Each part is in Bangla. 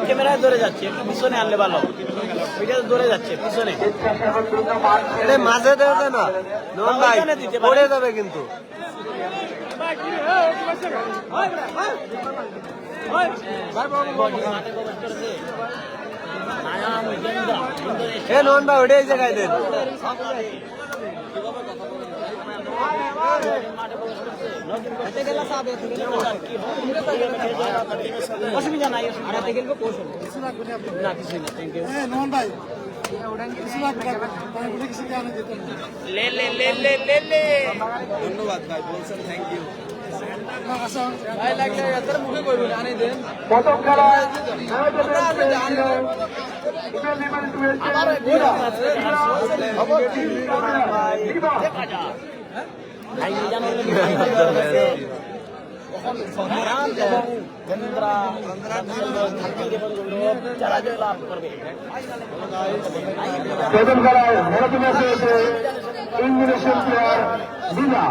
ক্যামেরায় ধরে যাচ্ছে, একটু পিছনে আনলে ভালো। এটা ধরে যাচ্ছে পিছনে, এটা মাঝে দেওয়া না, পড়ে যাবে কিন্তু। নন ভাই ওটাই জায়গায় দেন। অসুবিধা নাই, ধন্যবাদ ভাই, বলছেন থ্যাংক ইউ। ইন্দোনেশিয়ান প্লেয়ার দিনা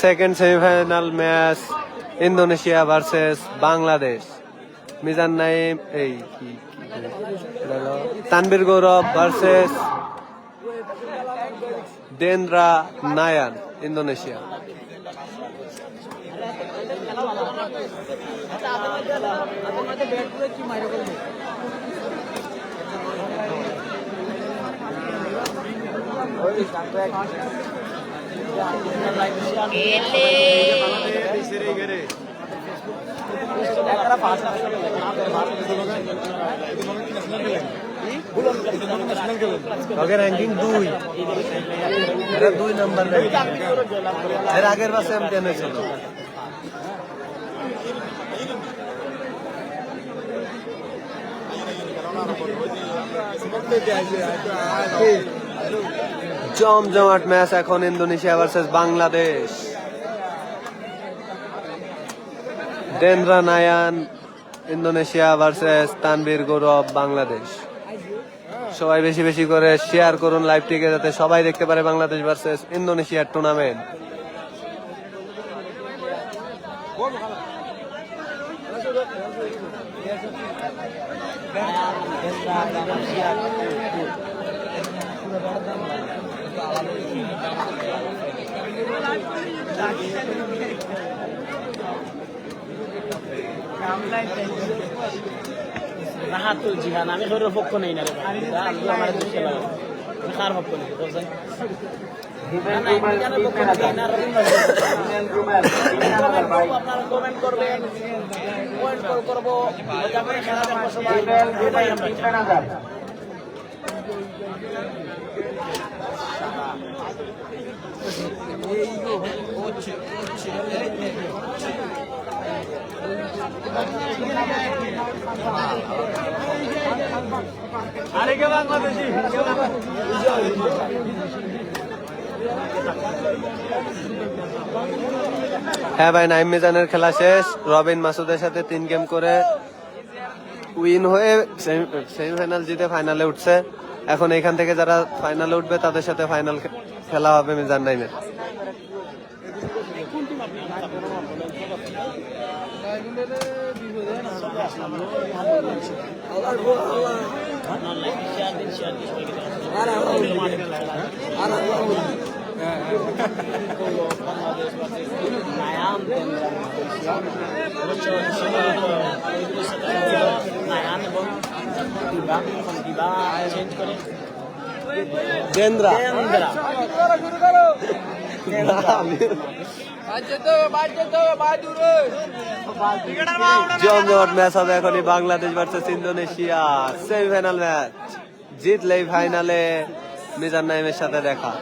second semifinal match Indonesia versus Bangladesh. Mizan Naim এই তানবীর গৌরব ভার্সেস দেন্দ্রা নায়ান ইন্দোনেশিয়া। র্যাঙ্কিং 2, এটা 2 নাম্বার। এর আগের বার চ্যাম্পিয়ন হয়েছিল। জমজমাট ম্যাচ এখন Indonesia versus Bangladesh. দেন্দ্রা নায়ান Indonesia versus Tanvir গৌরব বাংলাদেশ। সবাই বেশি বেশি করে শেয়ার করুন লাইভটিকে, যাতে সবাই দেখতে পারে বাংলাদেশ ভার্সেস ইন্দোনেশিয়ার টুর্নামেন্ট। রাহাতুল জিহান, আমি শরীরের পক্ষ নেই না রে, আমার দুঃখে লাগে, আমি কার পক্ষ নেই বলছেন। আপনারা কমেন্ট করবেন, করবো, খেলা দেখবো সবাই, এটাই আমরা চাই। হ্যাঁ ভাই, নাইম মিজানের খেলা শেষ। রবিন মাসুদের সাথে 3 গেম করে উইন হয়ে সেমিফাইনাল জিতে ফাইনালে উঠছে। এখন এখান থেকে যারা ফাইনালে উঠবে তাদের সাথে ফাইনাল খেলা হবে মিজান নাইমের। দেন্দ্রা জমজমাট ম্যাচ হবে এখনই Bangladesh versus Indonesia semifinal match. জিতলেই ফাইনালে মিজান নাইমের সাথে দেখা।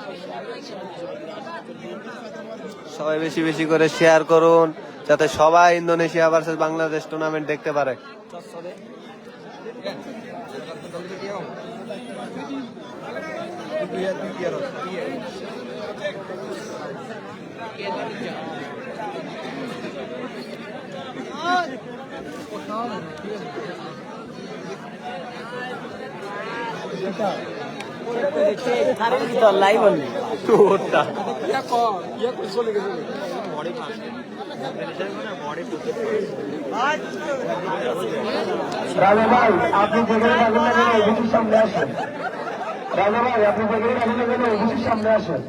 সবাই বেশি বেশি করে শেয়ার করুন, যাতে সবাই ইন্দোনেশিয়া ভার্সেস বাংলাদেশ টুর্নামেন্ট দেখতে পারে। লাইভ অনলি ওটা রাজা ভাই আপনি যেখানে থাকেন না কেন অফিসের সামনে আসেন। রাজা ভাই আপনি যেখানে থাকেন না কেন অফিসের সামনে আসেন।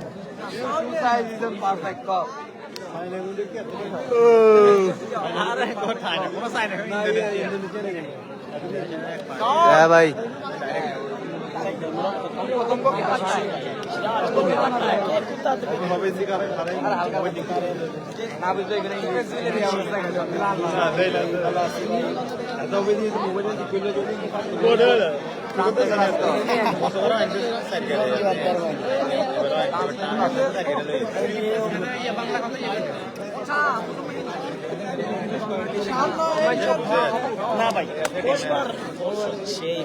হ্যাঁ ভাই না ভাই সেই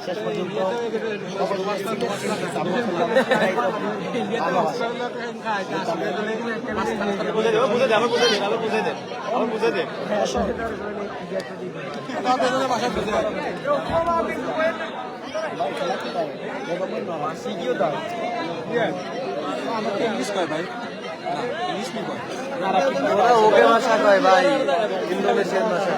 শেষ পর্যন্ত ওকে ভাষা কয় ভাই, ইন্দোনেশিয়ান ভাষা।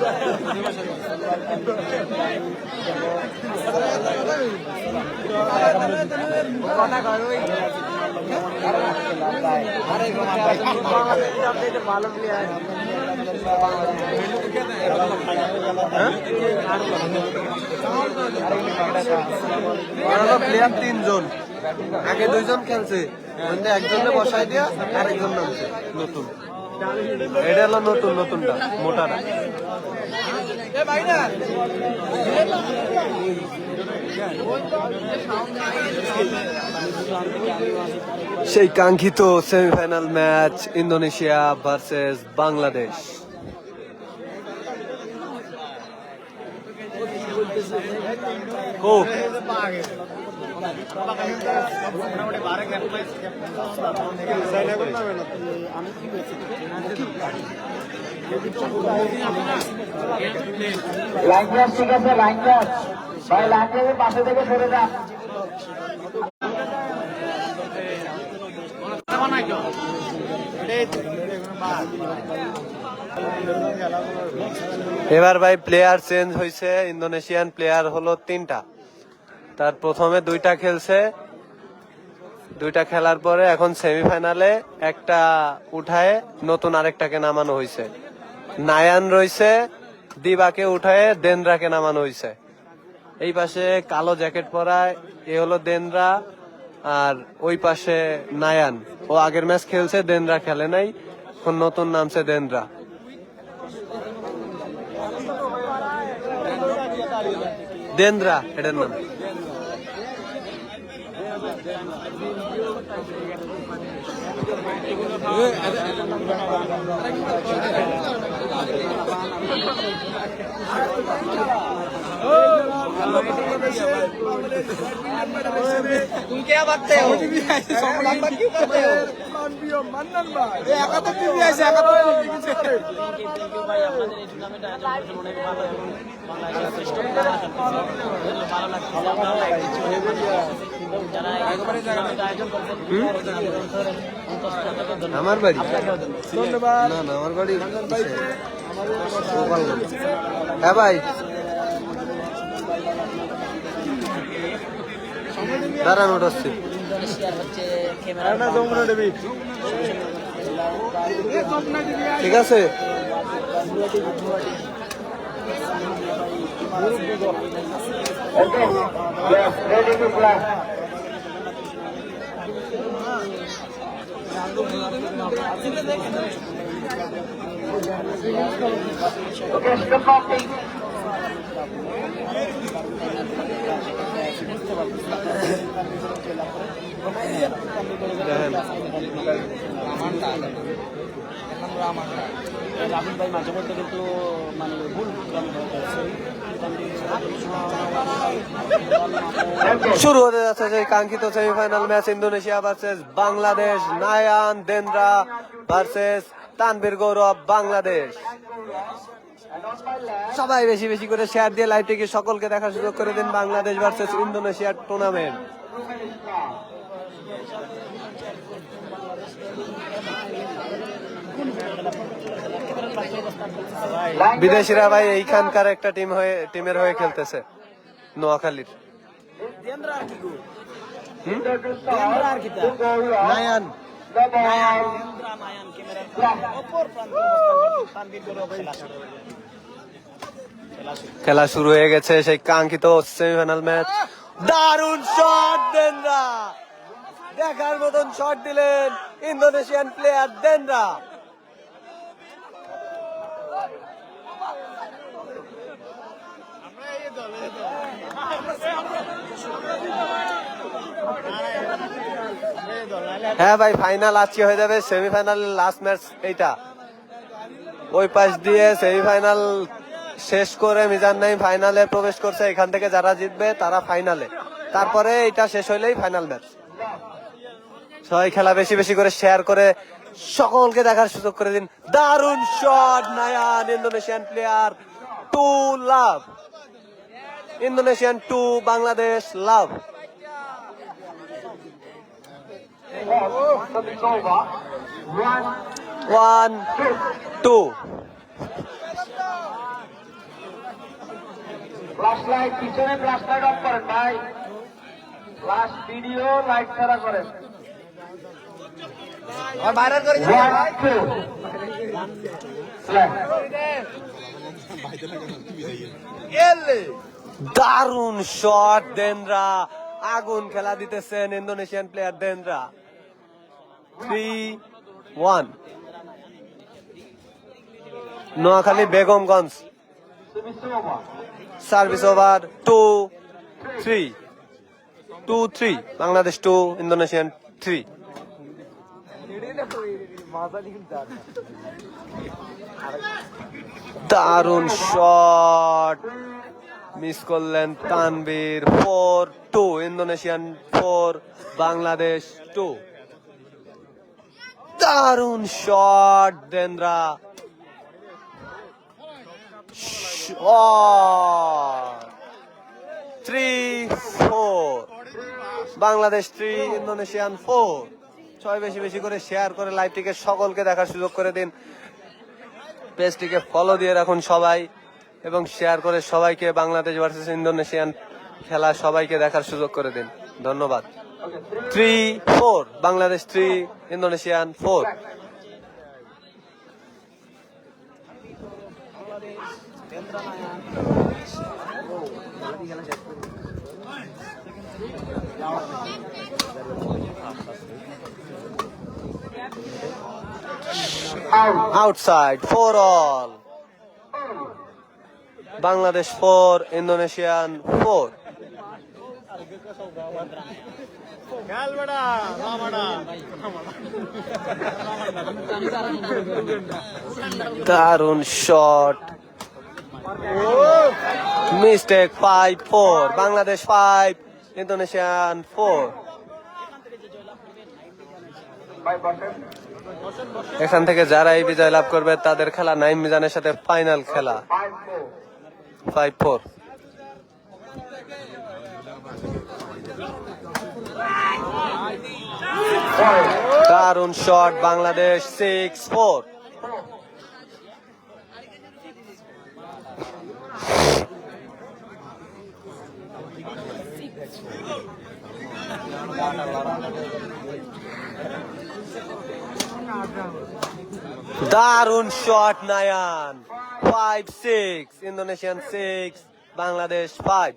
ভালো প্লেয়ার প্লেয়ার 3 জন, আগে 2 জন খেলছে, একজনে বসাই দিয়া আরেকজন নামছে নতুন। এটা হলো নতুনটা মোটাটা। সেই কাঙ্ক্ষিত semifinal match Indonesia versus Bangladesh. Line class ঠিক আছে, লাইন ক্লাস ভাই, লাইন ক্লাসের পাশে থেকে সরে যান। এবার ভাই প্লেয়ার চেঞ্জ হয়েছে, ইন্দোনেশিয়ান প্লেয়ার হলো 3টা। তার প্রথমে 2টা খেলছে, 2টা খেলার পরে এখন সেমিফাইনালে একটা উঠায় নতুন আরেকটাকে নামানো হয়েছে। নায়ান রয়েছে, দিবাকে উঠায় দেনরাকে নামানো হয়েছে। এই পাশে কালো জ্যাকেট পরা এ হলো দেনরা, আর ওই পাশে নায়ান, ও আগের ম্যাচ খেলছে, দেনরা খেলে নাই, এখন নতুন নামছে দেনরা। দেনরা এটার নাম। तुम क्या भागते हो? लंबा क्यों करते हो? ভাই আপনাদের এই টুর্নামেন্টে আয়োজন করেছেন অনেক ভালো এবং বাংলাদেশের শ্রেষ্ঠ ভালো লাগছে। আপনারা লাইক দিচ্ছেন, যারা এই টুর্নামেন্টে আয়োজন করছেন আমার বাড়ি ধন্যবাদ। না আমার বাড়ি হ্যাঁ ভাই, দাঁড়ান ওঠাচ্ছি। ইন্দোনেশিয়ার হচ্ছে ক্যামেরা ঠিক আছে, Okay, yes, ready to play. Okay, stop marking. Rahul ভাই মাঝে মধ্যে কিন্তু মানে ভুল শুরু হতে যাচ্ছে সেই কাঙ্ক্ষিত semifinal match Indonesia versus Bangladesh. Nayan Dendra versus Tanvir Gourab Bangladesh. সবাই বেশি বেশি করে শেয়ার দিয়ে লাইভটিকে সকলকে দেখার সুযোগ করে দিন। বাংলাদেশ ভার্সেস ইন্দোনেশিয়ার টুর্নামেন্ট। বিদেশিরা ভাই এইখানকার একটা টিমের হয়ে খেলতেছে, নোয়াখালীর। নায়ান খেলা শুরু হয়ে গেছে, সেই কাঙ্ক্ষিত সেমিফাইনাল ম্যাচ। দারুণ শট দেন্দ্রা, দেখার মতন শট দিলেন ইন্দোনেশিয়ান প্লেয়ার দেন্দ্রা। হ্যাঁ ভাই, ফাইনাল আজকে হয়ে যাবে। সেমিফাইনালের লাস্ট ম্যাচ এইটা। ওই পাশ দিয়ে সেমিফাইনাল শেষ করে মিজান নাইম ফাইনালে প্রবেশ করছে। এখান থেকে যারা জিতবে তারা ফাইনালে, তারপরে এটা শেষ হইলেই ফাইনাল ম্যাচ। সবাই খেলা বেশি বেশি করে শেয়ার করে সকলকে দেখার সুযোগ করে দিন। দারুণ shot Nayan, Indonesian player 2 love. Indonesian 2, Bangladesh love. One two. Flash light পিছনে, ফ্ল্যাশ লাইট অফ করেন ভাই। ফ্ল্যাশ ভিডিও লাইট ছাড়া করেন। দারুণ শট দেন্দ্রা, আগুন খেলা দিতেছেন Indonesian player Dendra. 3-1 Noakhali Begumganj. Service over 2-3, 2-3 Bangladesh 2 Indonesian 3। দারুণ শট মিস করলেন তানভীর। 4-2 ইন্দোনেশিয়ান 4 বাংলাদেশ 2। দারুণ শট দেন্দ্রা, 3-4 বাংলাদেশ 3 ইন্দোনেশিয়ান 4। সবাই বেশি বেশি করে শেয়ার করে লাইভটিকে সকলকে দেখার সুযোগ করে দিন। পেজটিকে ফলো দিয়ে রাখুন সবাই, এবং শেয়ার করে সবাইকে বাংলাদেশ ভার্সেস ইন্দোনেশিয়ান খেলা সবাইকে দেখার সুযোগ করে দিন। ধন্যবাদ। 3-4 Bangladesh 3 Indonesian 4। Outside 4-all Bangladesh 4 Indonesian 4. Darun shot. Mistake 5-4 Bangladesh 5 Indonesian 4. এখান থেকে যারাই বিজয় লাভ করবে তাদের খেলা নাইম মিজানের সাথে ফাইনাল খেলা 5-4। দারুণ শট বাংলাদেশ 6-4। দারুণ শট নায়ান 5-6 ইন্দোনেশিয়ান 6 বাংলাদেশ 5।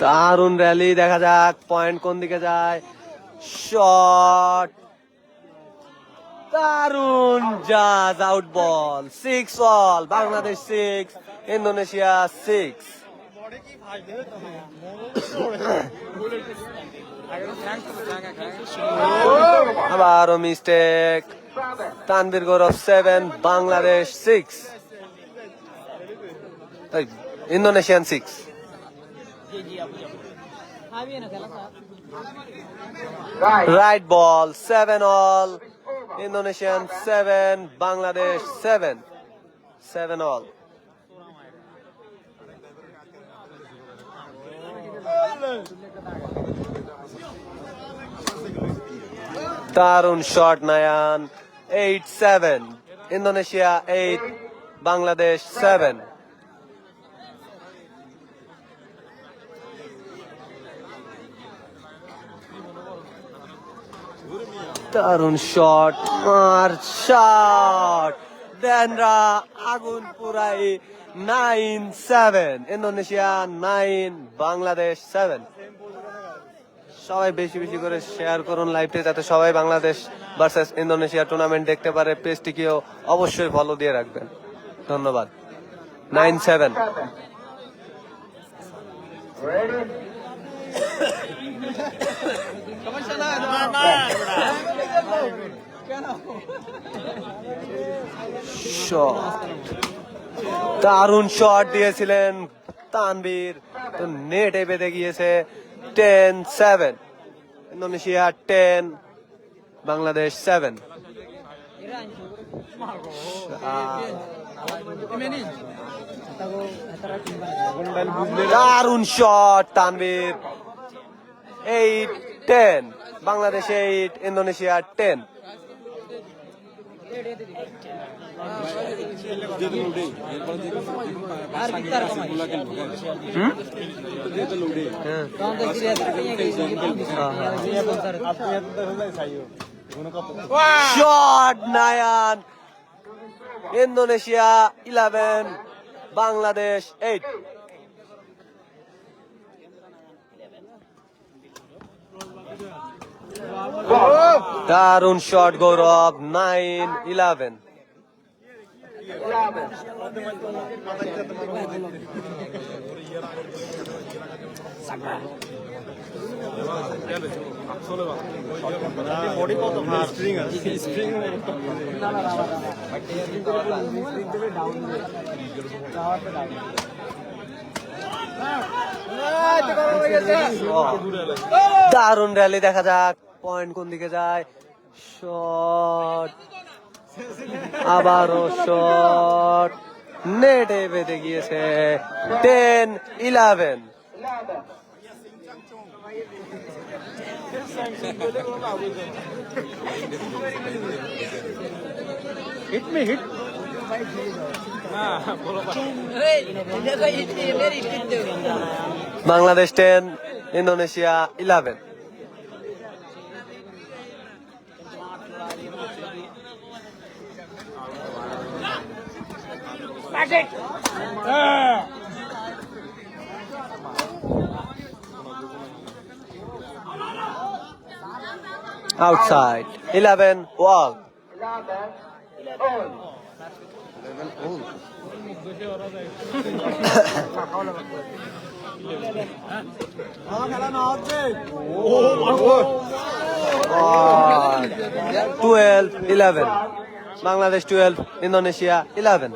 দারুণ র্যালি, দেখা যাক পয়েন্ট কোন দিকে যায়। শট দারুণ জাজ আউট বল, 6 অল, বাংলাদেশ 6, ইন্দোনেশিয়া 6। আবারও মিস্টেক, তানভীর গৌরব 7, বাংলাদেশ 6, ইন্দোনেশিয়ান 6। রাইট বল, 7 অল, ইন্দোনেশিয়ান 7, বাংলাদেশ 7, 7 অল। দারুণ শট নায়ান, 8-7, ইন্দোনেশিয়া 8, বাংলাদেশ 7। দারুণ শট, আর শট, দেনরা আগুন পুরাই, 9-7, ইন্দোনেশিয়া 9, বাংলাদেশ 7। সবাই বেশি বেশি করে শেয়ার করুন লাইভটি, যাতে সবাই বাংলাদেশ ভার্সেস ইন্দোনেশিয়া টুর্নামেন্ট দেখতে পারে। পেজটিকেও অবশ্যই ফলো দিয়ে রাখবেন। ধন্যবাদ। 9-7। দারুণ শট দিয়েছিলেন তানভীর, তো নেটে বেঁধে গিয়েছে। 10-7, ইন্দোনেশিয়া 10, বাংলাদেশ 7। দারুণ shot Tanvir, 8-10, Bangladesh 8, Indonesia 10। Shot Nayan, Indonesia 11, Bangladesh 8। দারুণ শট গৌরব, 9-11। দারুণ র্যালি, দেখা যাক পয়েন্ট কোন দিকে যায়। শট, আবারও শট, নেটে বেঁধে গিয়েছে। 10-11। Bangladesh 10, Indonesia 11। Outside, 11 all. Oh, 12-11. Bangladesh 12, Indonesia 11.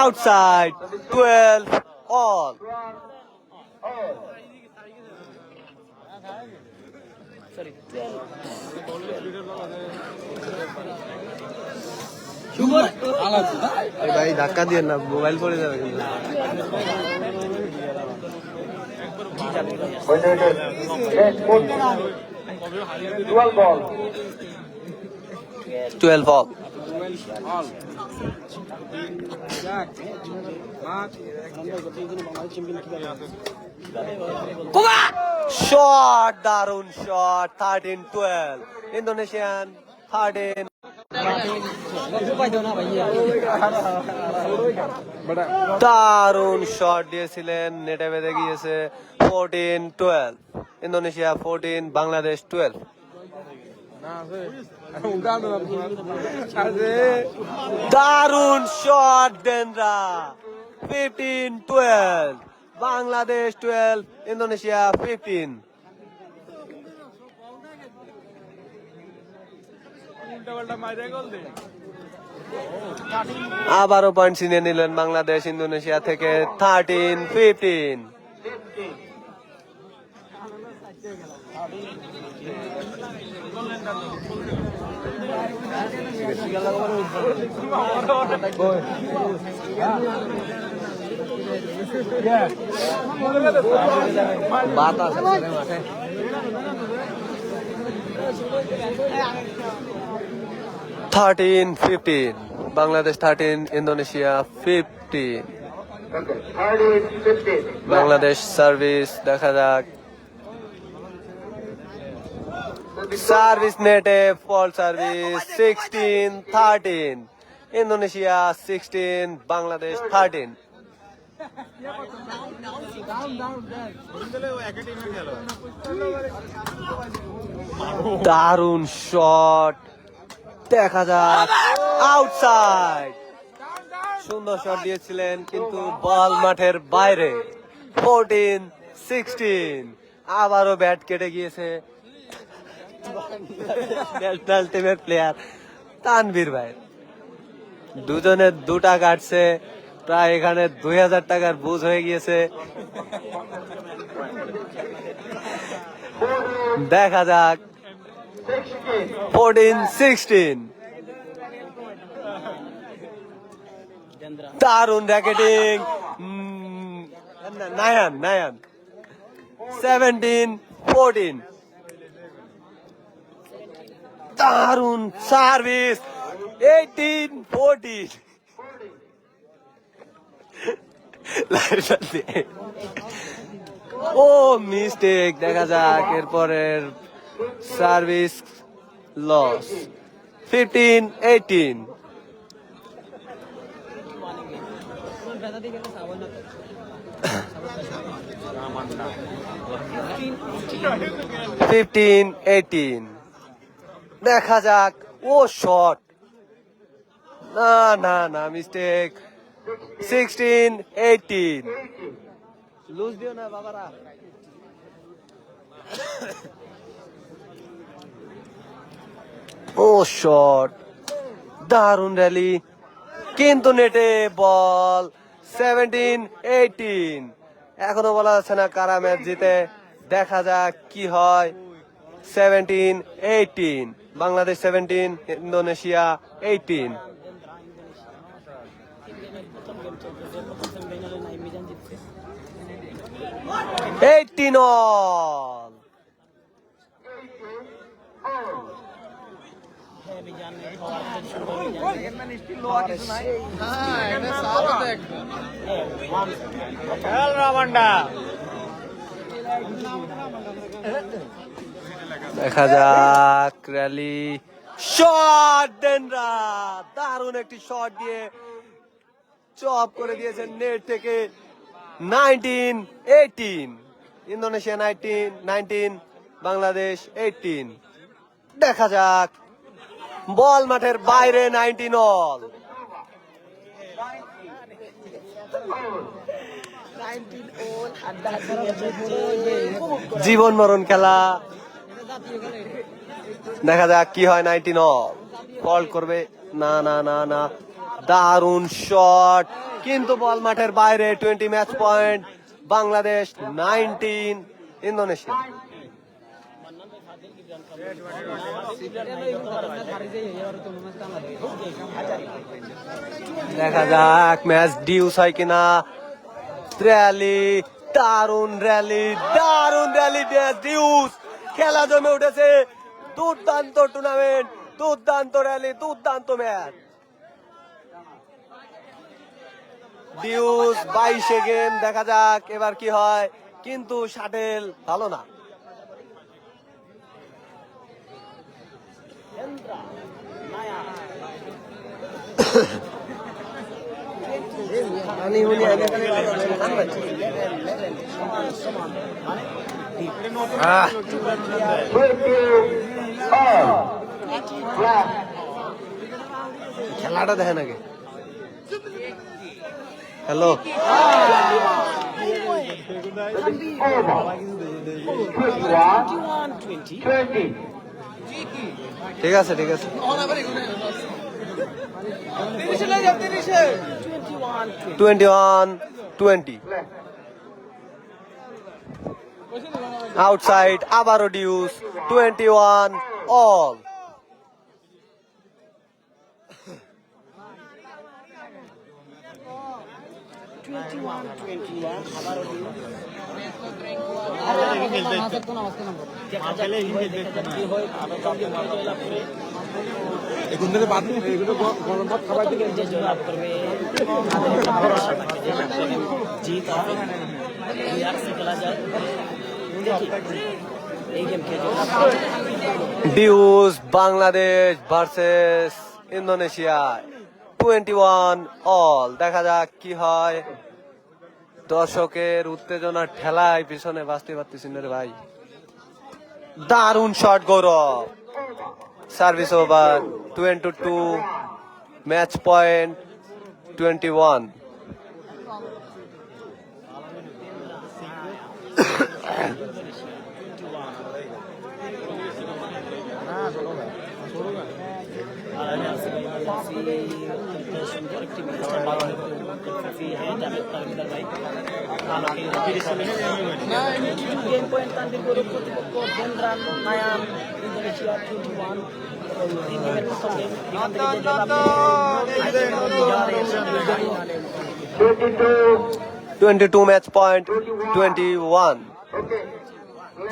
Outside, 12 all. Sorry, 12. ভাই ধাক্কা দিয়ে না, মোবাইল পড়ে যাবে কিন্তু। 12 all. Shot, দারুণ শট, 13-12, Indonesian 13. দারুণ শট দিয়েছিলেন, নেটে বেঁধে গিয়েছে। 14-12 ইন্দোনেশিয়া 14 বাংলাদেশ 12। দারুণ শট ডেনরা। 15-12 বাংলাদেশ 12 ইন্দোনেশিয়া 15। আবারও পয়েন্ট ছিনিয়ে নিলেন বাংলাদেশ ইন্দোনেশিয়া থেকে। 13-15। বাতাস আছে মাঠে। 13-15 বাংলাদেশ 13 ইন্দোনেশিয়া 15। বাংলাদেশ সার্ভিস দেখা যাক। সার্ভিস নেটে ফল সার্ভিস। 16-13 ইন্দোনেশিয়া 16 বাংলাদেশ 13। দারুণ শট দেখা যাক। আউটসাইড। সুন্দর শট দিয়েছিলেন কিন্তু বল মাঠের বাইরে। 14-16 আবারও ব্যাট কেটে গিয়েছে ন্যাশনাল টিমের প্লেয়ার তানভীর ভাই। দুজনে দুটা কাটছে, প্রায় এখানে 2000 টাকার বুঝ হয়ে গিয়েছে। দেখা যাক। 14-16 দারুণ র্যাকেটিং। নায়ান 17-14 দারুণ সার্ভিস। 18-14 ও মিস্টেক। দেখা যাক এরপরের সার্ভিস লস। 15-18 15-18 দেখা যাক। ও শট না মিস্টেক। 16-18 লুজ দিও না বাবারা। ও শট দারুণ র্যালি কিন্তু নেটে বল। 17-18 এখনো বলা যাচ্ছে না কারা ম্যাচ জিতে। দেখা যাক কি হয়। 17-18 বাংলাদেশ 17 ইন্দোনেশিয়া 18। 18 all। দেখা যাক র্যালি শট ডেনরা। দারুণ একটি শট দিয়ে চপ করে দিয়েছেন নেট থেকে। 19-18 ইন্দোনেশিয়া 19 বাংলাদেশ 18। দেখা যাক বল মাঠের বাইরে। 19 all। জীবন মরণ খেলা। দেখা যাক কি হয়। 19 all ফল্ট করবে না। দারুণ শট কিন্তু বল মাঠের বাইরে। 20 ম্যাচ পয়েন্ট বাংলাদেশ 19 ইন্দোনেশিয়া। দেখা যাক ম্যাচ ডিউস হয় কিনা। দারুণ র্যালি ডিউস। খেলা জমে উঠেছে। দুর্দান্ত টুর্নামেন্ট, দুর্দান্ত র্যালি, দুর্দান্ত ম্যাচ। Dues 22 game. দেখা যাক এবার কি হয়, কিন্তু শাটেল ভালো না। খেলাটা দেখেন আগে। হ্যালো, ঠিক আছে ঠিক আছে। 21-20 আউটসাইড, আবারও ডিউস। 21 অল। जीत से खेला जाए dues Bangladesh versus Indonesia 21 all. দেখা যাক কি হয়। দর্শকের উত্তেজনার ঠেলায় পিছনে বাঁচতে পারতেছি না রে ভাই। দারুণ shot Gourab. Service over. 22 match point 21। Game point Tanvir Gourab प्रतिपक्ष केंद्रान नायान इंडोनेशिया 21 तीन गेमेर प्रथम गेम এখান থেকে যে লাভ 22 ম্যাচ পয়েন্ট 21।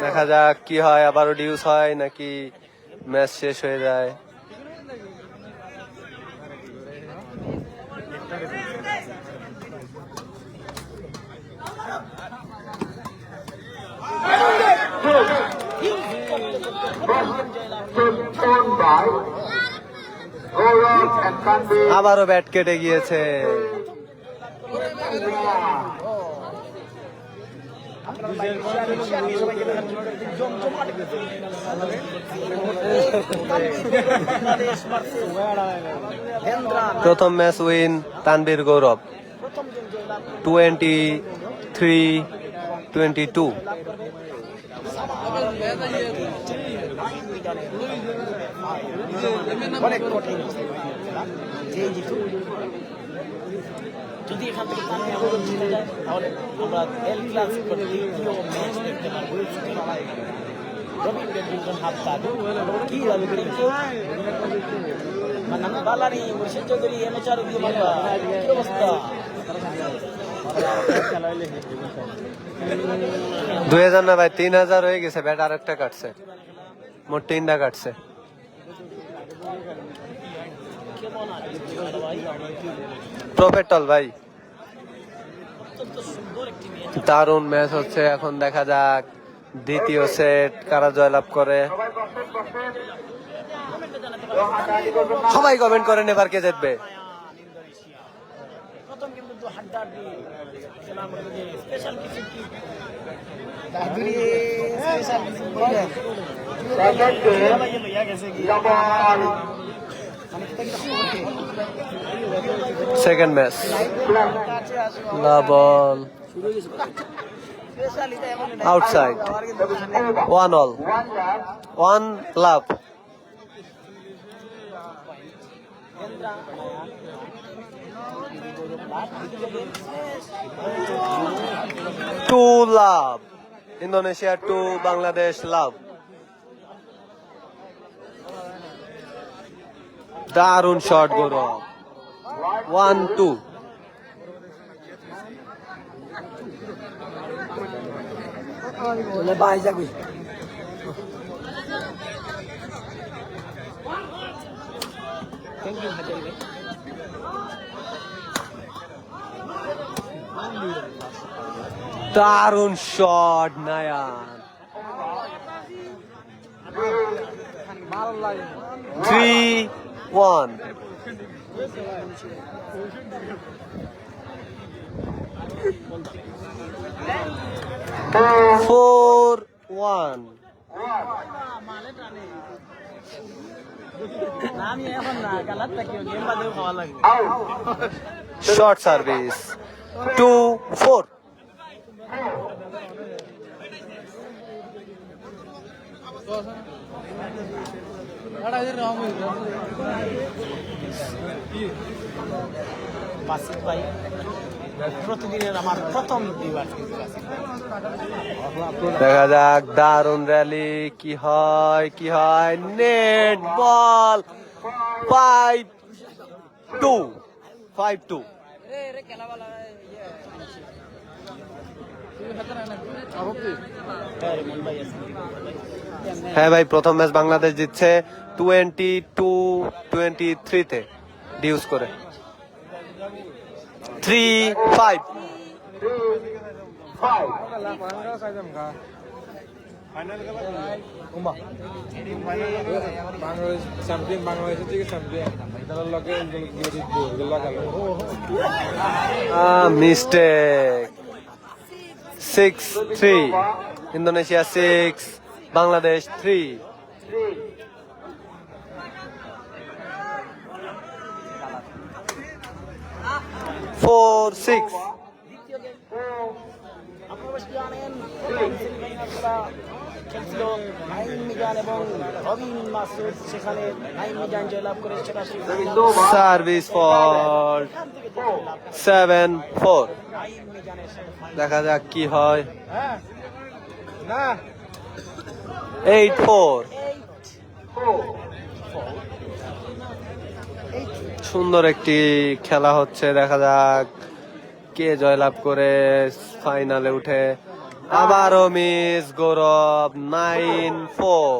দেখা যাক কি হয়, আবারও ডিউস হয় নাকি ম্যাচ শেষ হয়ে যায়। আবারও ব্যাট কেটে গিয়েছে। প্রথম ম্যাচ উইন তানবীর গৌরব 23-22। অনেক কঠিন যদি এখান থেকে তানবীর জিতে যায় তাহলে আমরা এল ক্লাসিকোর দ্বিতীয় ম্যাচ দেখতে পারবো। রবিন ব্যাডমিন্টন হাফ কার্ড কি হবে মানে বালারি মুর্শিদ চৌধুরী এমএচআর দিয়ে মারবা কি অবস্থা। 2000 না ভাই 3000 হয়ে গেছে। ব্যাট আর একটা কাটছে, মোট 3টা কাটছে। প্রফেটল ভাই দারুণ ম্যাচ হচ্ছে। এখন দেখা যাক দ্বিতীয় সেট কারা জয়লাভ করে। সবাই কমেন্ট করেন এবার কে জিতবে। প্রথম কিন্তু হাড্ডাহাড্ডি খেলার মধ্যে যে স্পেশাল কিছু কি সেকেন্ড ম্যাচ লাবল আউটসাইড 1 অল 1 লাভ। টু লাভ ইন্দোনেশিয়া 2 বাংলাদেশ লাভ। দারুণ শট গৌরব 1-2। দারুণ শট নায়ান। 3-1। 4-1. আমি এখন না কালার থাকিও গেম বাদেও খাওয়া লাগবে Short service. 2-4. বাসিক ভাই প্রতিদিনের আমার প্রথম ভিউয়ার কিন্তু বাসিক ভাই দেখা যাক দারুণ র্যালি কি হয় নেট বল 5-2 হ্যাঁ ভাই প্রথম ম্যাচ বাংলাদেশ জিতছে 22-23 তে ডিউস করে 3-5 বাংলাদেশের থেকে চ্যাম্পিয়ন মিস্টেক 6-3 ইন্দোনেশিয়া 6 বাংলাদেশ 3 4-6 খেলছিল নাইম মিজান এবং রবিন মাসুদ সেখানে নাইম মিজান জয়লাভ করে সেটা সার্ভিস ফল্ট 7-4 দেখা যাক কি হয় 8-4 সুন্দর একটি খেলা হচ্ছে দেখা যাক কে জয়লাভ করে ফাইনালে উঠে আবারও মিস গৌরব 9-4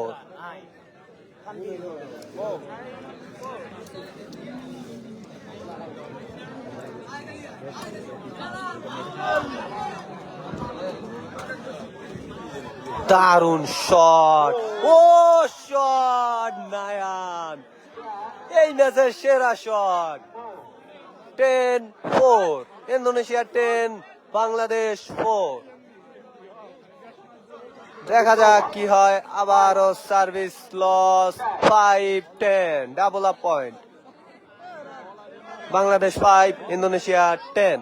দারুণ শট ও শট নায়ান এই ম্যাচের সেরা শট 10-4 ইন্দোনেশিয়া 10 বাংলাদেশ 4 দেখা যাক কি হয় আবারও service loss 5-10 double up point Bangladesh 5 Indonesia 10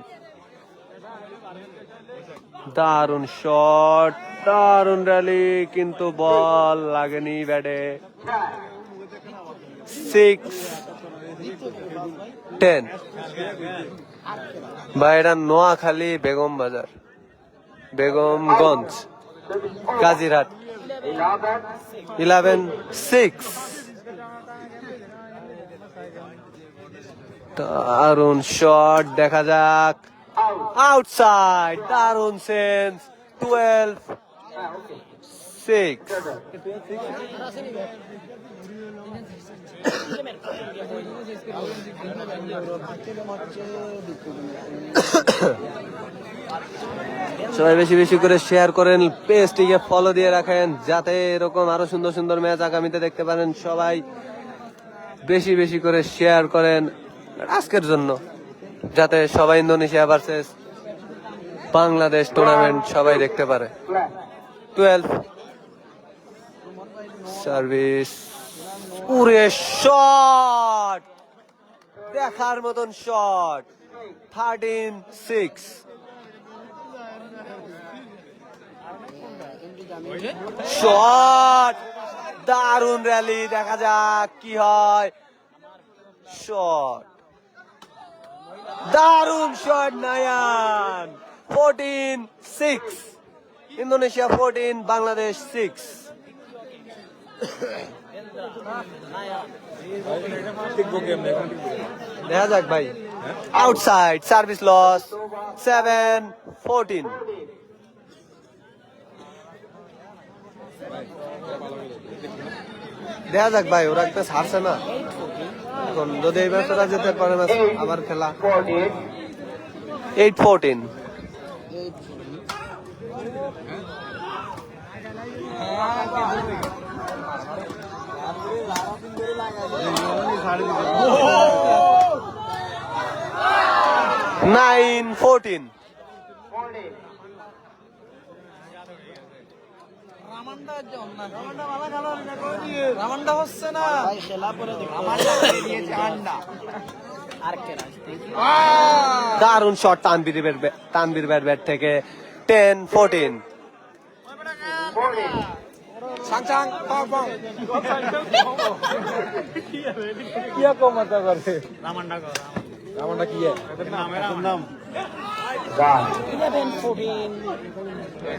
দারুণ শট দারুণ র্যালি কিন্তু বল লাগেনি ব্যাটে 6-10 ভাই এটা নোয়াখালী বেগম বাজার বেগমগঞ্জ গাজীরহাট 11-6 দারুণ শট দেখা যাক আউটসাইড দারুণ সেন্স 12-6 সবাই বেশি বেশি করে শেয়ার করেন পেজটিকে ফলো দিয়ে রাখেন যাতে এরকম আরো সুন্দর সুন্দর ম্যাচ আগামীতে দেখতে পারেন সবাই বেশি বেশি করে শেয়ার করেন আজকের জন্য যাতে সবাই ইন্দোনেশিয়া ভার্সেস বাংলাদেশ টুর্নামেন্ট সবাই দেখতে পারে 12 সার্ভিস উরে শট দেখার মতন শট 13-6 শট দারুণ র্যালি দেখা যাক কি হয় শট দারুণ শট নায়ান 14-6 ইন্দোনেশিয়া 14 বাংলাদেশ 6 দেখা যাক ভাই আউটসাইড সার্ভিস লস 7-14 দেখা যাক ভাই ওরা একটা ছাড়ছে না এখন যদি এই ম্যাচটা যেতে পারে না আবার খেলা 8-14 9-14 রামান্ডা হচ্ছে না ভাই খেলা পরে দেখো আর কেন দারুণ শট তানবীর ব্যাট থেকে 10-14। সাং সাং পাও পাও কি কম মাতা করে রামান্ডা কি নাম রান 11-14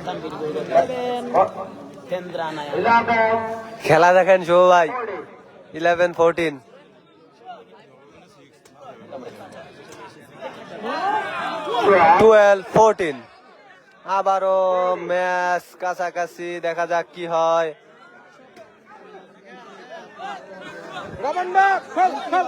তানভীর গৌরব 11 কেন্দ্রা নায়া 11 খেলা দেখেন শুভ ভাই। 11-14। 12-14। আবারও ম্যাচ কাছাকাছি, দেখা যাক কি হয়। রামান্ডা খেল খেল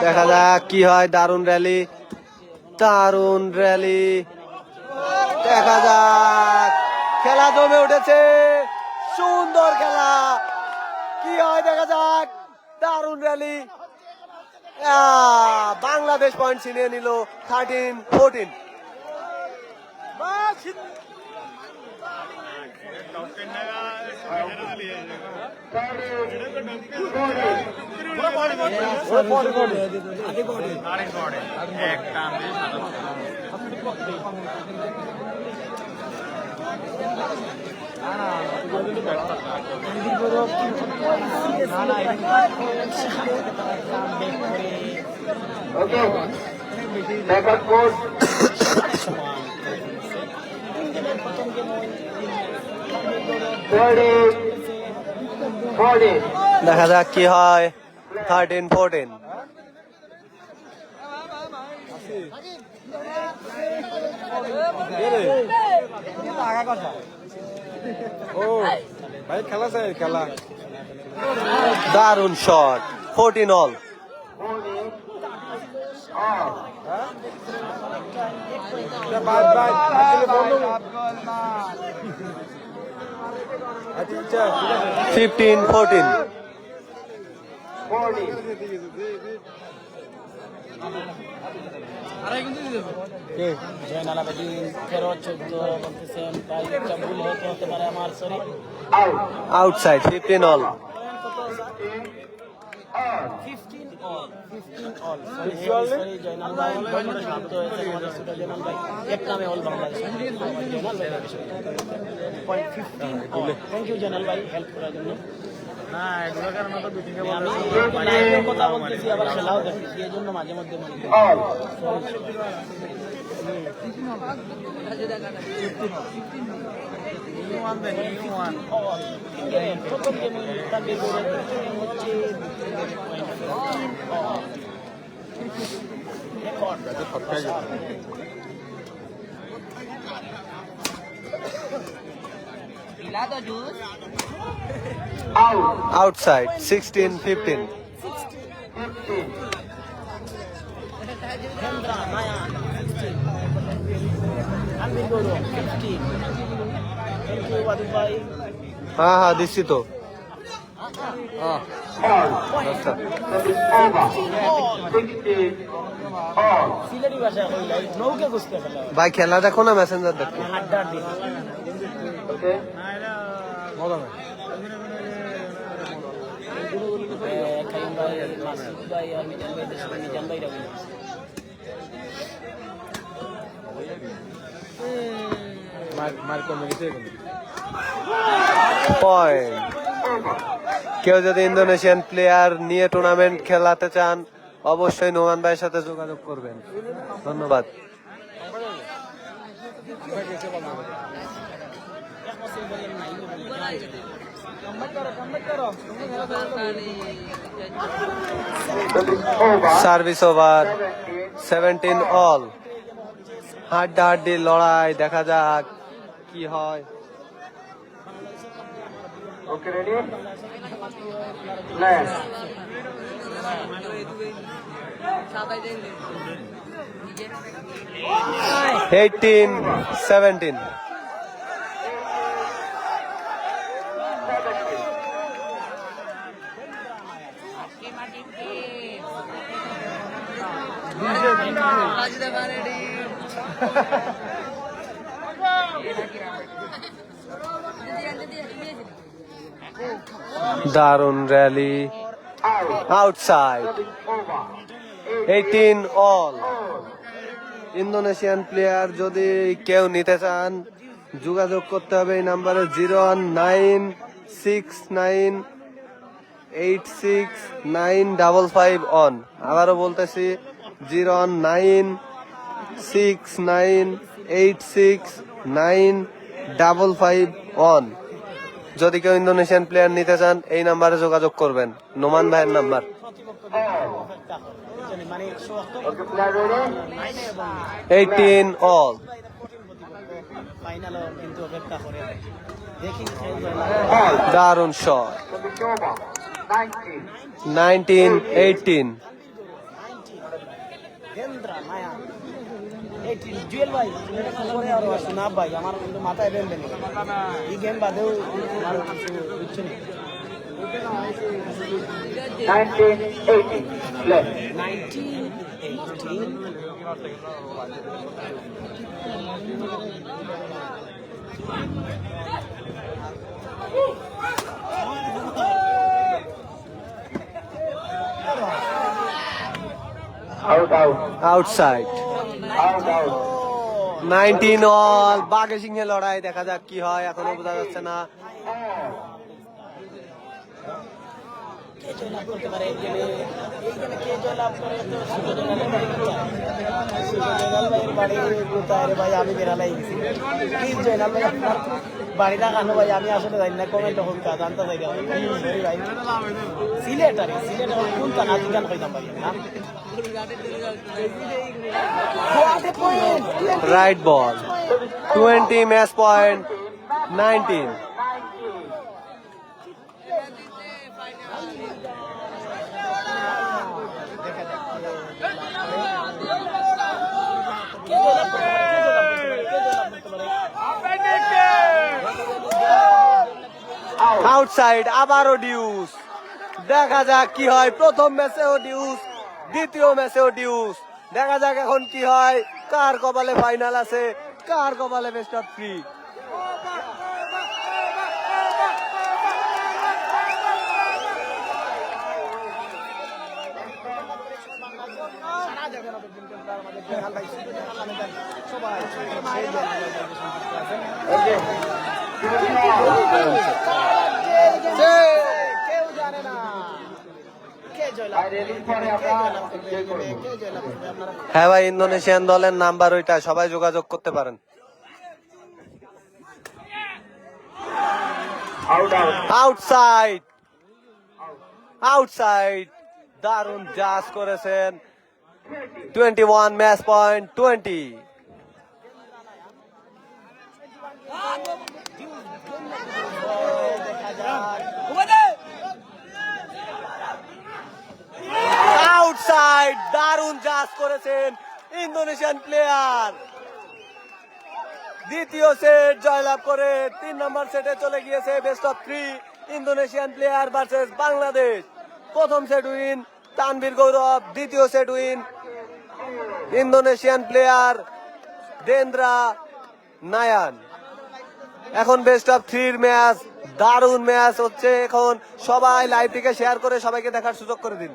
দেখা যাক কি হয়। দারুণ র্যালি, দেখা যাক। খেলা জমে উঠেছে, সুন্দর খেলা, কি হয় দেখা যাক। দারুণ র্যালি, বাংলাদেশ পয়েন্ট ছিনিয়ে নিল 13-14। ওকে ব্যাকআপ কোড দেখা যাক কি হয়। 13-14। ও ভাই খেলা চাই খেলা দারুণ শট, 14 all। বাদ বাদ আসলে বললো আচ্ছা আচ্ছা 15-14। জয়নাল আবেদিন 13-14 বলতেছেন ভাই একটা ভুল হতে পারে আমার, sorry outside, 15 all। 15 all sorry Joynal ভাই শব্দ হয়েছে আমাদের ছোট জয়নাল ভাই এক নামে অল বাংলাদেশ জয়নাল ভাই point 15 all। Thank you Joynal ভাই হেল্প করার জন্য। না এগুলো কারণে তো দুই থেকে আমি লাইভে কথা বলতেছি আবার খেলাও দেখতেছি এই জন্য মাঝে মধ্যে মনে প্রথম গেম তানভীর গৌরব হচ্ছে আউটসাইড, 16-15। কেন্দ্রা নায়া 16 তানভীর গৌরব 15। থ্যাংক ইউ বাদুল ভাই। হ্যাঁ দিচ্ছি তো। আচ্ছা। সিলেটি ভাষা কইলে নৌকে গুছতে ফেলা ভাই খেলা দেখো না, মেসেঞ্জার দেখো। হাড্ডার দিন মজা নেই খাইম ভাই মাসুদ ভাই আর মিজান ভাই দেশে মিজান ভাই রাখুন মার কমে গেছে পয়েন্ট। কেউ যদি ইন্দোনেশিয়ান প্লেয়ার নিয়ে টুর্নামেন্ট খেলাতে চান অবশ্যই নোমান ভাইয়ের সাথে যোগাযোগ করবেন। ধন্যবাদ। Service over, 17 all। হাড্ডাহাড্ডি লড়াই, দেখা যাক কি হয়। Okay ready land 18-17। দারুণ rally, outside, 18 all. Indonesian player যদি কেউ নিতে চান যোগাযোগ করতে হবে এই নাম্বারে 01969869555 অন। আবারও বলতেছি 01969869555 অন। যদি কেউ ইন্দোনেশিয়ান প্লেয়ার নিতে চান এই নাম্বারে যোগাযোগ করবেন, নোমান ভাইয়ের নাম্বার। মানে 18 অল। ফাইনালও কিন্তু অপেক্ষা করে দেখি দারুণ শট, 19-18। কেন্দ্রা মায়া 18 জুয়েল ভাই পরে আর শোনা ভাই আমার কিন্তু মাথায় বেন বেন এই গেম বাদেও আর কিছু বুঝছি না 19-18 play 19-18 out outside, out 19 all. বাঘে সিংহে লড়াই, দেখা যাক কি হয়, এখনো বোঝা যাচ্ছে না। কে জয়লাভ করতে পারে এই গেমে কে জয়লাভ করে তো সুযোগ জয়নাল ভাইয়ের বাড়ি কোথায় রে ভাই? আমি বেড়ালাই গেছি প্লিজ জয়নাল ভাই আপনার বাড়িটা কানো ভাই, আমি আসলে জানি না, কমেন্ট হোক কা জানতে চাই ভাই। সিলেট আরে সিলেট কোন কানা গান কইতাম ভাই না রাইট বল, 20 ম্যাচ পয়েন্ট, 19। আউটসাইড, আবারও ডিউস। দেখা যাক কি হয়, প্রথম ম্যাচেও ডিউস, দ্বিতীয় ম্যাচেও ডিউস। দেখা যাক এখন কি হয়, কার কপালে ফাইনাল আছে, কার কপালে বেস্ট অফ 3। কেউ জানে না কে জয়লাভ আপনারা হ্যাঁ ভাই, ইন্দোনেশিয়ান দলের নাম্বার ওইটা, সবাই যোগাযোগ করতে পারেন। আউটসাইড, আউটসাইড, দারুণ জাজ করেছেন। 21 ম্যাচ পয়েন্ট, 20। আউটসাইড, দারুণ জাজ করেছেন ইন্দোনেশিয়ান প্লেয়ার। দ্বিতীয় সেট জয়লাভ করে 3 নম্বর সেটে চলে গিয়েছে best of 3। Indonesian player versus Bangladesh. প্রথম সেট উইন তানভীর গৌরব, দ্বিতীয় সেট উইন ইন্দোনেশিয়ান প্লেয়ার দেন্দ্রা নায়ান। এখন বেস্ট অফ 3 ম্যাচ, দারুণ ম্যাচ হচ্ছে। এখন সবাই লাইভটিকে শেয়ার করে সবাইকে দেখার সুযোগ করে দিন।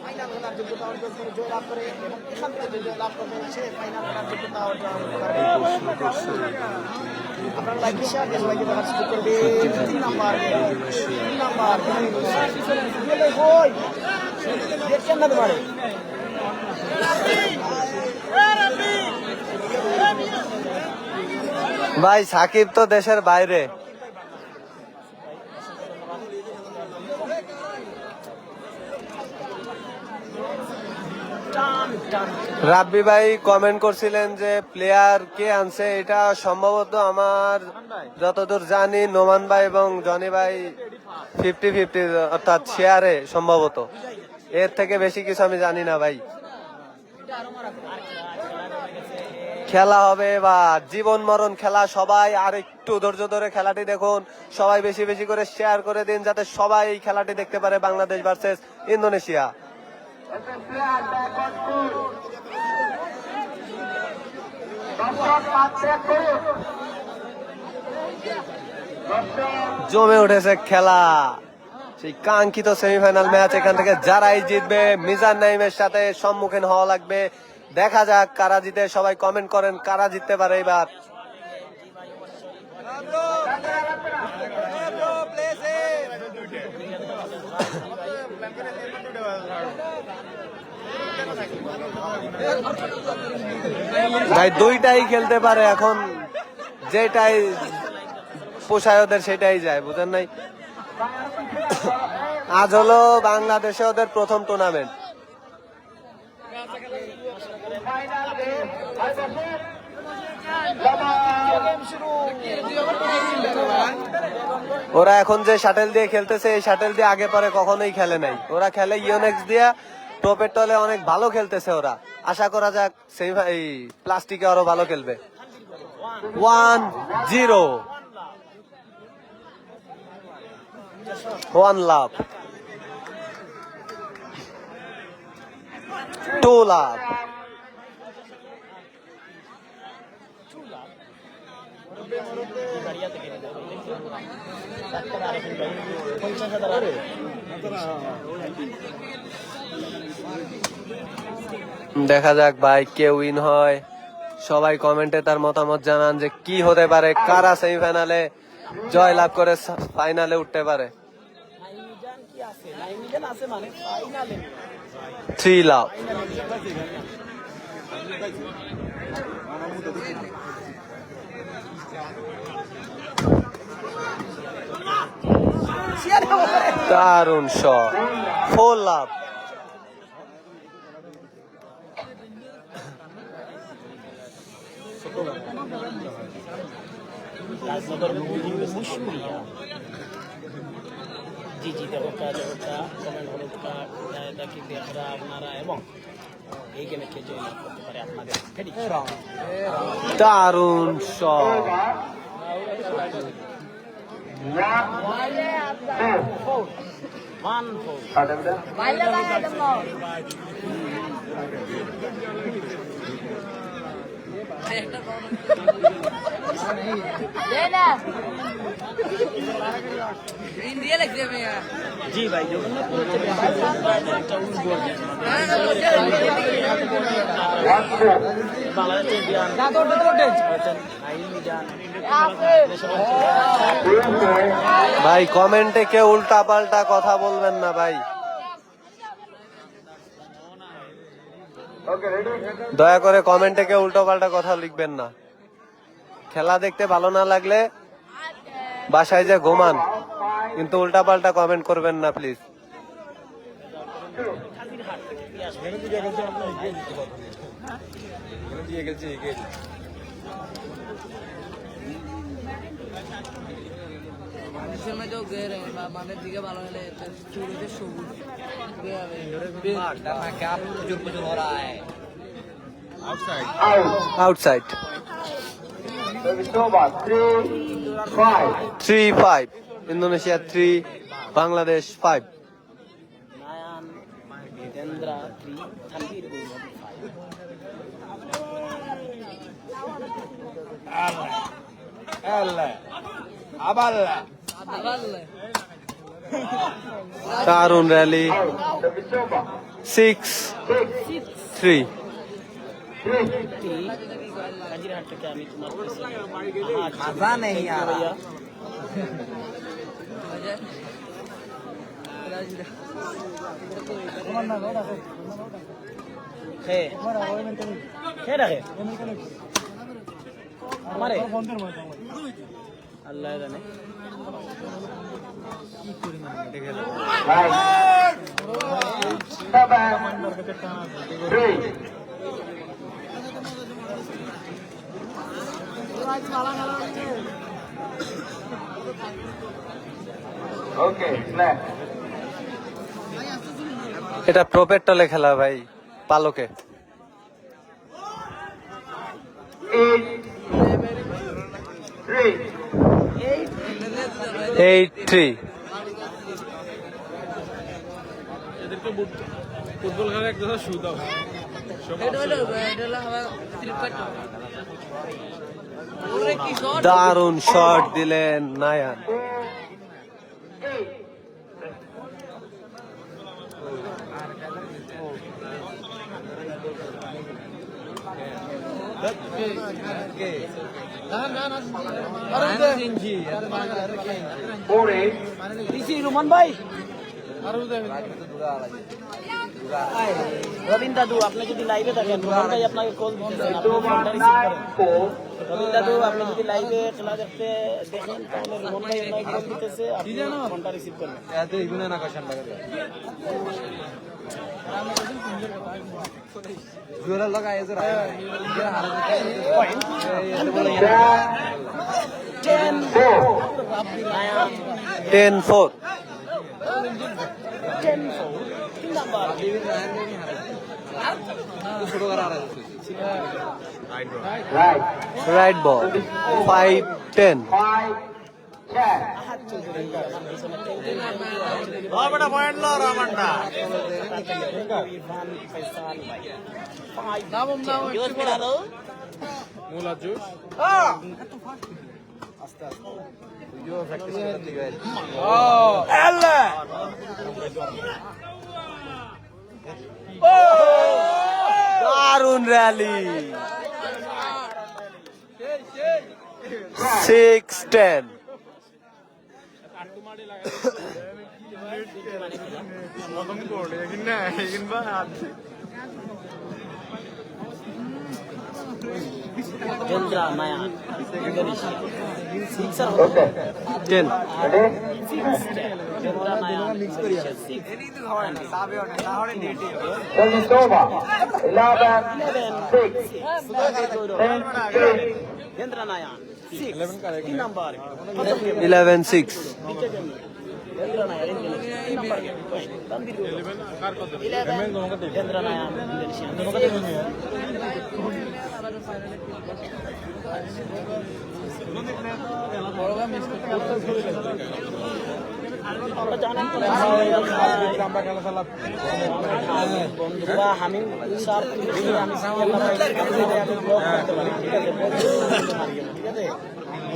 ফাইনাল খেলার যোগ্যতা অর্জন করে জয়লাভ করে এবং এখান থেকে জয়লাভ করবে সে ফাইনাল খেলার যোগ্যতা অর্জন করে। আপনারা লাইক শেয়ার দিয়ে সবাইকে দেখার সুযোগ করবে। 3 নাম্বার বই দেখছেন না তোমারে ভাই সাকিব তো দেশের বাইরে। রাব্বি ভাই কমেন্ট করছিলেন যে প্লেয়ার কে আনছে, এটা সম্ভবত আমার যতদূর জানি নোমান ভাই এবং জনি ভাই 50-50, অর্থাৎ শেয়ারে সম্ভবত। এর থেকে বেশি কিছু আমি জানি না ভাই। খেলা হবে বা জীবন মরণ খেলা, সবাই আর একটু ধৈর্য ধরে খেলাটি দেখুন, সবাই বেশি বেশি করে শেয়ার করে দিন যাতে সবাই এই খেলাটি দেখতে পারে, Bangladesh versus Indonesia. Player backward full দর্শক মাঠ ত্যাগ করুন দর্শক জমে উঠেছে খেলা, সেই কাঙ্ক্ষিত সেমিফাইনাল ম্যাচ। এখান থেকে যারাই জিতবে মিজান নাইমের সাথে সম্মুখীন হওয়া লাগবে। দেখা যাক কারা জিতে, সবাই কমেন্ট করেন কারা জিততে পারে এবার। ভাই দুইটাই খেলতে পারে, এখন যেটাই পোষায় ওদের সেটাই যায়, বুঝেন নাই? আজ হলো বাংলাদেশে ওদের প্রথম টুর্নামেন্ট। ওরা এখন যে শাটেল দিয়ে খেলতেছে, এই শাটেল দিয়ে আগে পরে কখনোই খেলে নাই। ওরা খেলে ইওনেক্স দিয়া, টপের তলে অনেক ভালো খেলতেছে ওরা। আশা করা যাক এই প্লাস্টিকে আরো ভালো খেলবে। 1-0 1 লাভ 2 লাভ। দেখা যাক ভাই কে উইন হয়। সবাই কমেন্টে তার মতামত জানান যে কি হতে পারে, কারা সেমিফাইনালে জয় লাভ করে ফাইনালে উঠতে পারে। 3 লাভ। দারুণ শট। 4 লাভ। রাজনগর মুশুরিয়া জি জি দেবতা দেবতা কমেন্ট হলো কি দেখরা আপনারা এবং এই গেমে কে জয় লাভ করতে পারে আপনাদের দারুণ শট। জি ভাই ভাই কমেন্টে কেউ উল্টা পাল্টা কথা বলবেন না ভাই, দয়া করে কমেন্টে কেউ উল্টো পাল্টা কথা লিখবেন না। খেলা দেখতে ভালো না লাগলে বাসায় যে ঘুমান, কিন্তু উল্টা পাল্টা কমেন্ট করবেন না প্লিজ। Outside 3-5 Indonesia 3 Bangladesh 5। নায়ান ভিদেন্দ্রা 3 থানভীর গুলমত 5 দারুণ র্যালি। 6-3 হাজিরহাট থেকে আমি তোমার আল্লাহ জানে এটা প্রপের টলে খেলা ভাই, পালকে। 8-3 ফুটবল খেলার একটা শু দাও দারুণ শট দিলেন নায়ান। রোমান ভাই রবীন দাদু আপনি যদি লাইভে থাকেন রোমান ভাই আপনাকে কল দিতেছেন আপনি ফোনটা রিসিভ করেন রবীন দাদু আপনি যদি লাইভে খেলা দেখতে দেখেন তাহলে রোমান ভাই আপনাকে কল দিতেছে আপনি ফোনটা রিসিভ করেন জোরে লাগায় জোরে 10-4 রাইট বল 5-10 মোলা জুস দারুণ rally 6-10 Jendra Nayan, Indonesia. 6 or 10 Jendra Nayan, Indonesia. 6. Sova, 11, 6. Jendra Nayan, 6. 3 number. 11-6 Jendra Nayan, Indonesia. 3 number. 11. Jendra Nayan, Indonesia. বন্ধুরা আমি স্যার আমি ব্লক করতে পারি ঠিক আছে ঠিক আছে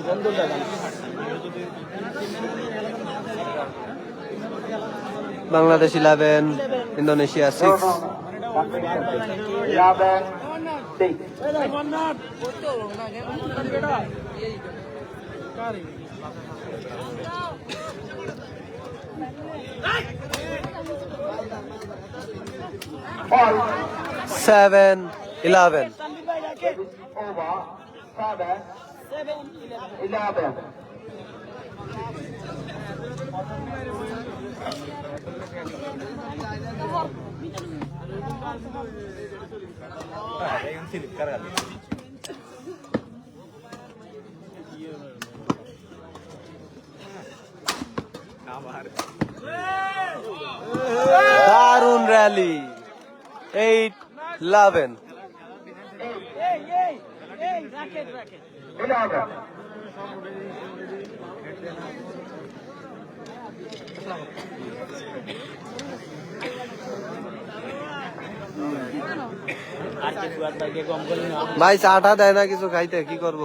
বন্ধু দাদা বাংলাদেশ 11 ইন্দোনেশিয়া 6 7-11 দারুণ র্যালি 8-11 আর কি ফুয়াদ ভাইকে কম করি না ভাই চাটা দেয় না কিছু খাইতে কি করব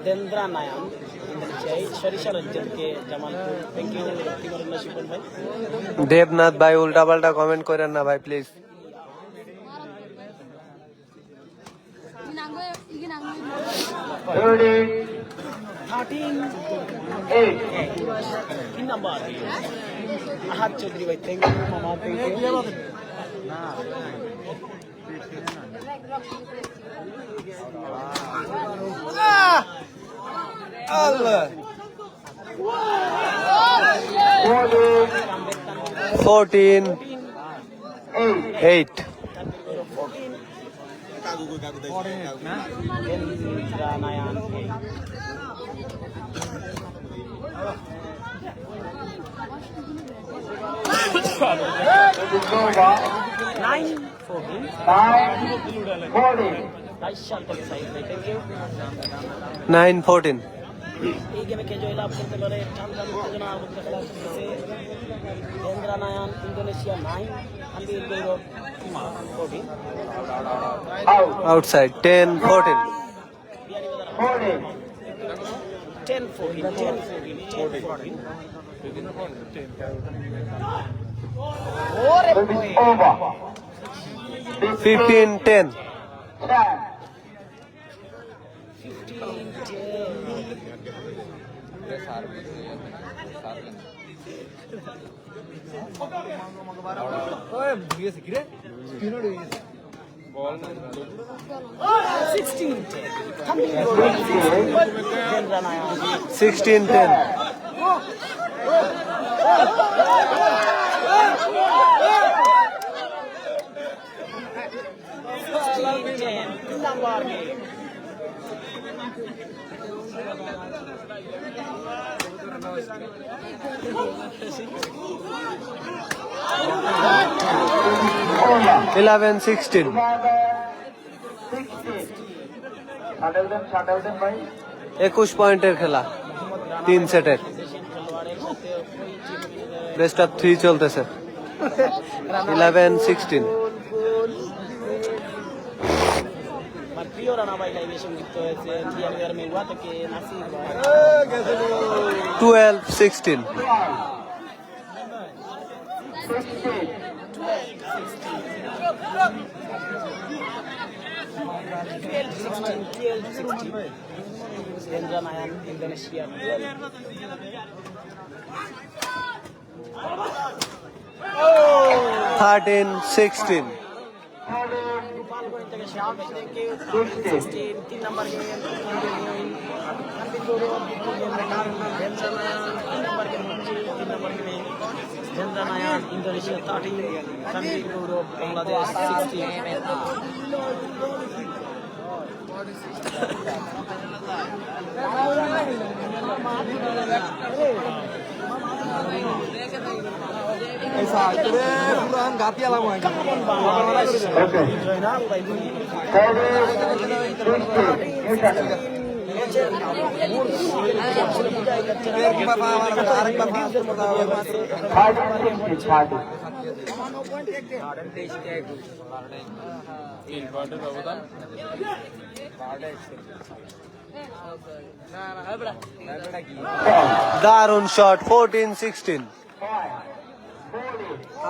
Jendra Nayan, Indonesia. Sharisha Ranjan ke Jamalpur. Thank you, Nashipur bhai. Debnath ভাই উল্টা পাল্টা কমেন্ট করেন না ভাই please Pin number. Ahad Chaudhary bhai. Thank you, Mama. Thank you. Allah 14-8 Jendra Nayan. 9. 14 9-14 22 সাল থেকে সাইড থ্যাংক ইউ 9-14 এই গেমে কে জয়লাভ করতে পারে টানটান উত্তেজনা মধ্যে খেলা চলতেছে কেন্দ্রা নায়ান ইন্দোনেশিয়া 9 আন্দির গৌরব 14 out আউটসাইড 10-14 14 10-14 ওরে this is over 15-10 10 কেন্দ্রা Nayan 16-10 3 number game over 11-16 shuttle দেন ভাই 21 পয়েন্টের খেলা 3 সেটের খেলোয়াড়ের সাথে ওই টিম বেস্ট অফ 3 চলতেছে 11-16 আমার প্রিয় রানা ভাই লাইভে সংযুক্ত হয়েছে দিয়ালিয়ার মেঘুয়া থেকে নাসির ভাই 12-16 কেন্দ্রা নায়ান ইন্দোনেশিয়া 13-16 থেকে Shyam thank you 16 3 number game আন্দির গৌরব কেন্দ্রা নায়ান 3 নাম্বার গেম হচ্ছে 3 নাম্বার গেমে কেন্দ্রা নায়ান ইন্দোনেশিয়া 13 আন্দির গৌরব বাংলাদেশ 16 দারুণ শট 14-16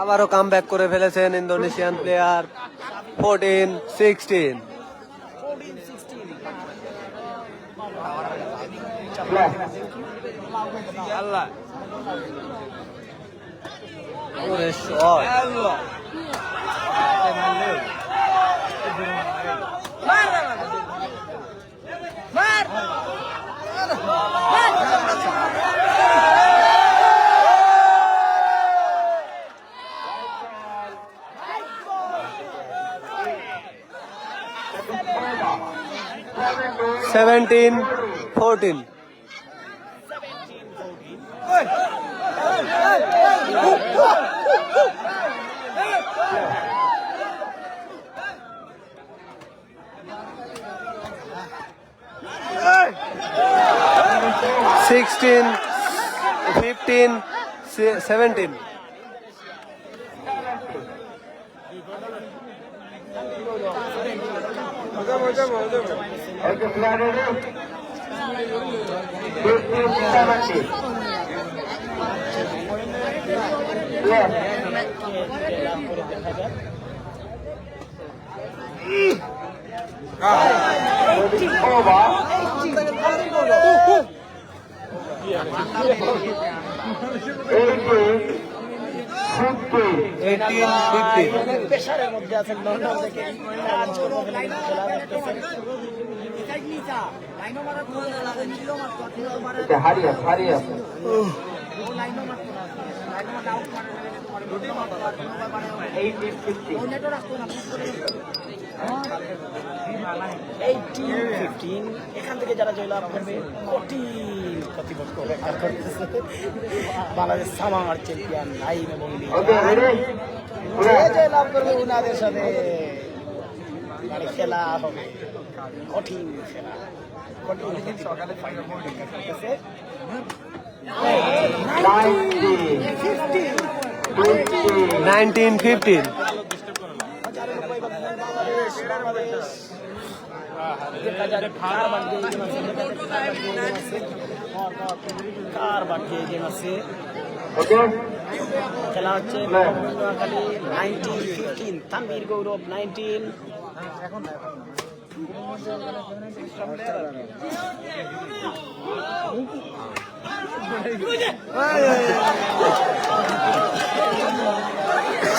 আবারও কামব্যাক করে ফেলেছেন ইন্দোনেশিয়ান প্লেয়ার 14-16 ওরে shot Seventeen, 14 16, 15, 17 Okay, player ready? 15-17. Yes. Over. 18-50 প্রেশারের মধ্যে আছেন লন্ডন থেকে কাজ করবো খেলা দেখতেছেন hurry up. 18-15 এখান থেকে যারা জয়লাভ করবে কঠিন প্রতিপক্ষ অপেক্ষা করতেছে বাংলাদেশ সামার চ্যাম্পিয়ন নাইম এবং Okay, ready? যে জয়লাভ করবে ওনাদের সাথে মানে খেলা হবে, কঠিন খেলা, কঠিন সকালে ফাইনাল খেলতেছে 19-15 ওকে খেলা হচ্ছে খালি 19-15 তানভীর গৌরব 19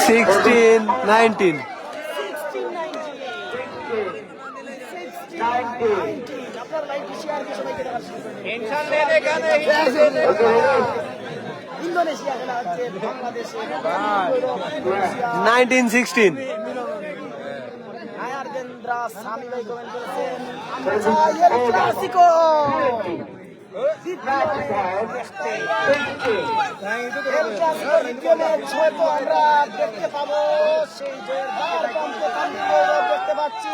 16-19 আপনার লাইভ শেয়ার দিয়ে সবাইকে দেখাচ্ছি ইন্দোনেশিয়া খেলা হচ্ছে বাংলাদেশে 19-16 নায়ারগেন্দ্রা স্বামী ভাই কমেন্ট করেছেন এল ক্লাসিকো দ্বিতীয় ম্যাচ হয়তো আমরা দেখতে পাবো, সেই জয়ের দ্বার প্রান্তে তানভীর গৌরব দেখতে পাচ্ছি।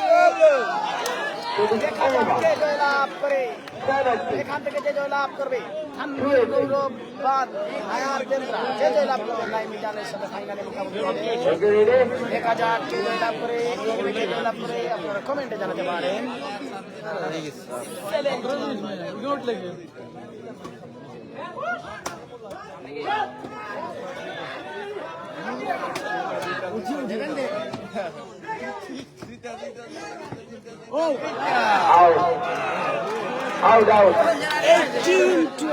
দেখা যাক কে জয়লাভ করে, এখান থেকে যে জয়লাভ করবে তানভীর গৌরব বা নায়ারগেন্দ্রা, যে জয়লাভ করবে নাইম মিজানের সাথে ফাইনালে মুখোমুখি হবে। দেখা যাক কে জয়লাভ করে, কে জয়লাভ করে, আপনারা কমেন্টে জানাতে পারেন। আউট 18-20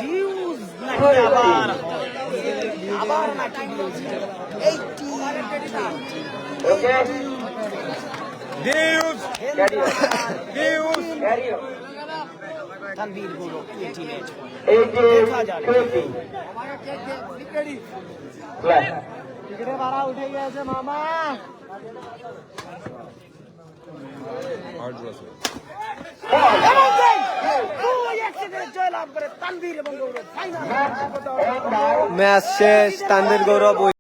ভিউজ নাকি আবার নাকি ভিউজ 18-20 ওকে তানভীর গৌরব 20 ম্যাচ 18-20 ভাড়া উঠে গেছে মামা। জয়লাভ করে তানভীর এবং গৌরব ফাইনাল। ম্যাচ শেষ, তানভীর গৌরব